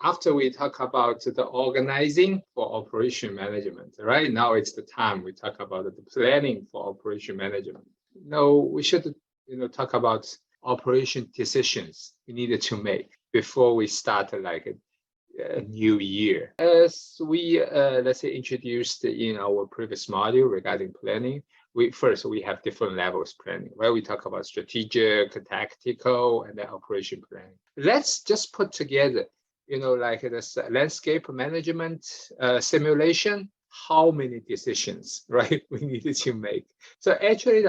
After we talk about the organizing for operation management, right? Now it's the time we talk about the planning for operation management. No, we should, talk about operation decisions we needed to make before we start like a new year. As we, let's say, introduced in our previous module regarding planning, we have different levels planning, right? We talk about strategic, tactical, and then operation planning. Let's just put together, like this landscape management simulation, how many decisions, right, we needed to make. So actually,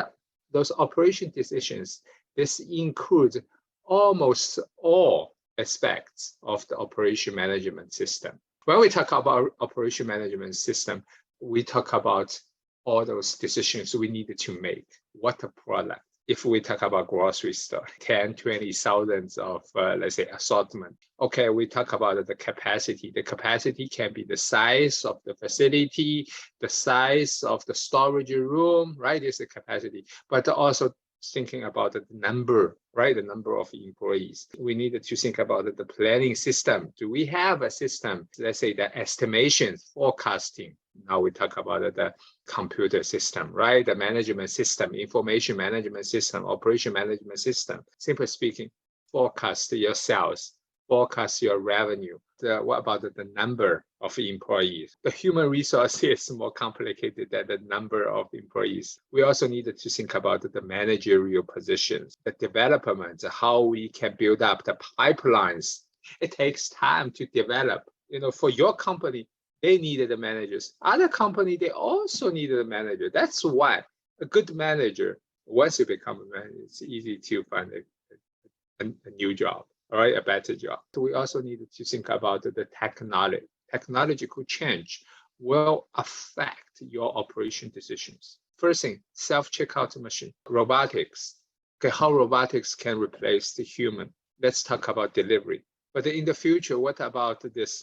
those operation decisions, this includes almost all aspects of the operation management system. When we talk about operation management system, we talk about all those decisions we needed to make. What a product. If we talk about grocery store, 10, 20 thousands of, let's say, assortment. Okay, we talk about the capacity. The capacity can be the size of the facility, the size of the storage room, right? Is the capacity, but also thinking about the number, right? The number of employees. We needed to think about the planning system. Do we have a system, let's say the estimation, forecasting? Now we talk about the computer system, right? The management system, information management system, operation management system. Simply speaking, forecast your sales, forecast your revenue. What about the number of employees? The human resource is more complicated than the number of employees. We also needed to think about the managerial positions, the development, how we can build up the pipelines. It takes time to develop. For your company, they needed the managers. Other company, they also needed a manager. That's why a good manager, once you become a manager, it's easy to find a new job, all right, a better job. So we also needed to think about the technology. Technological change will affect your operation decisions. First thing, self-checkout machine, robotics. Okay, how robotics can replace the human. Let's talk about delivery. But in the future, what about this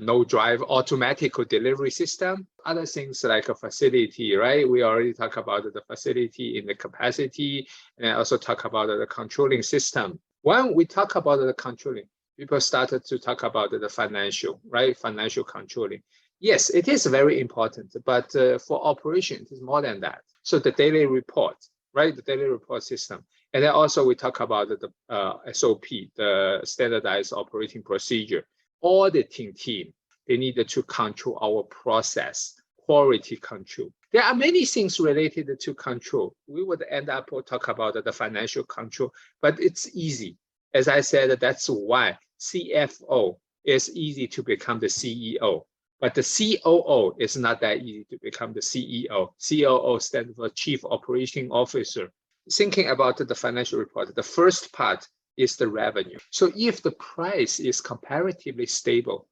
no drive automatic delivery system? Other things like a facility, right? We already talked about the facility in the capacity, and also talk about the controlling system. When we talk about the controlling, people started to talk about the financial, right? Financial controlling. Yes, it is very important, but for operation, it is more than that. So the daily report, right? The daily report system. And then also we talk about the SOP, the standardized operating procedure. Auditing team, they needed to control our process, quality control. There are many things related to control. We would end up talk about the financial control, but it's easy. As I said, that's why CFO is easy to become the CEO, but the COO is not that easy to become the CEO. COO stands for Chief Operating Officer. Thinking about the financial report, the first part is the revenue. So if the price is comparatively stable,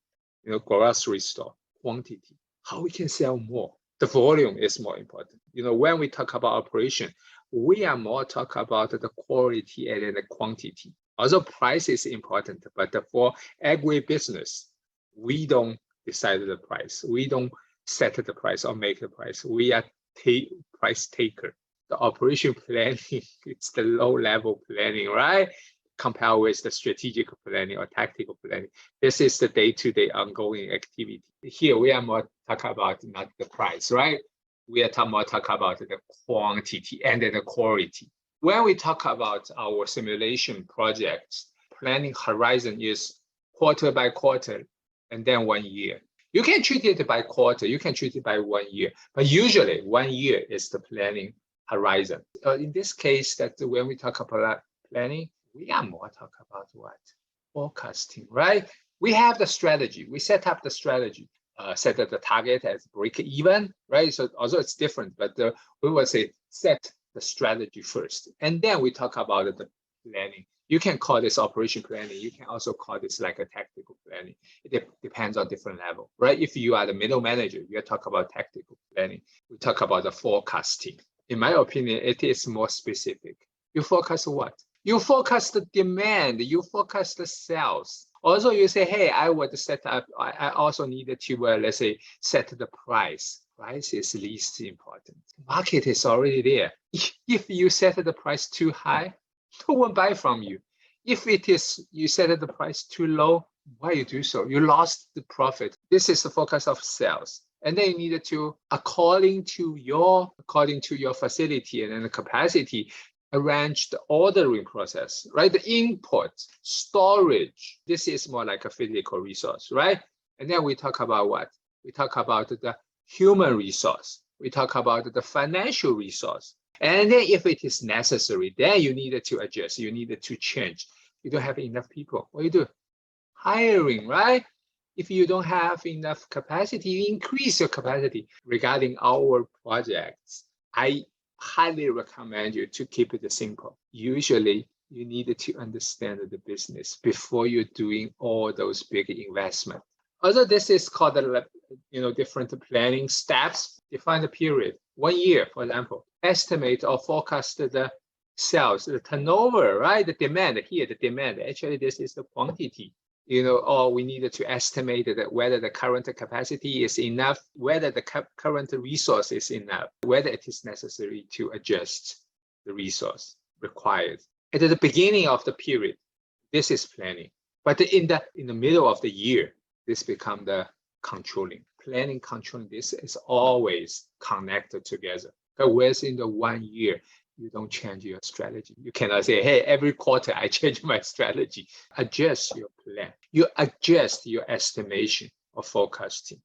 grocery store, quantity, how we can sell more? The volume is more important. When we talk about operation, we are more talk about the quality and then the quantity. Although price is important, but for agribusiness, we don't decide the price. We don't set the price or make the price. We are price taker. The operation planning, it's the low level planning, right? Compared with the strategic planning or tactical planning. This is the day-to-day ongoing activity. Here we are more talk about not the price, right? We are more talk about the quantity and the quality. When we talk about our simulation projects, planning horizon is quarter by quarter and then 1 year. You can treat it by quarter, you can treat it by 1 year, but usually 1 year is the planning horizon. In this case, that when we talk about planning, we are more talk about what? Forecasting, right? We have the strategy. We set up the strategy, set up the target as break even, right? So although it's different, but we will say set the strategy first. And then we talk about the planning. You can call this operation planning. You can also call this like a tactical planning. It depends on different level, right? If you are the middle manager, you talk about tactical planning. We talk about the forecasting. In my opinion, it is more specific. You forecast what? You forecast the demand, you forecast the sales. Also, you say, hey, I would set up, I also needed to, let's say, set the price. Price is least important. Market is already there. If you set the price too high, no one buy from you. If it is, you set the price too low, Why you do so? You lost the profit. This is the focus of sales. And then you needed to, according to your facility and then the capacity, arrange the ordering process, right? The input, storage. This is more like a physical resource, right? And then we talk about what? We talk about the human resource. We talk about the financial resource. And then if it is necessary, then you needed to adjust. You needed to change. You don't have enough people. What do you do? Hiring, right? If you don't have enough capacity, you increase your capacity. Regarding our projects, I highly recommend you to keep it simple. Usually, you need to understand the business before you're doing all those big investments. Although this is called different planning steps, define the period, 1 year, for example, estimate or forecast the sales, the turnover, right? The demand here, the demand. Actually, this is the quantity. Or we needed to estimate that whether the current capacity is enough, whether the current resource is enough, whether it is necessary to adjust the resource required. At the beginning of the period, this is planning. But in the middle of the year, this becomes the controlling. Planning, controlling, this is always connected together. But within the 1 year, you don't change your strategy. You cannot say, hey, every quarter I change my strategy. Adjust your plan. You adjust your estimation or forecasting.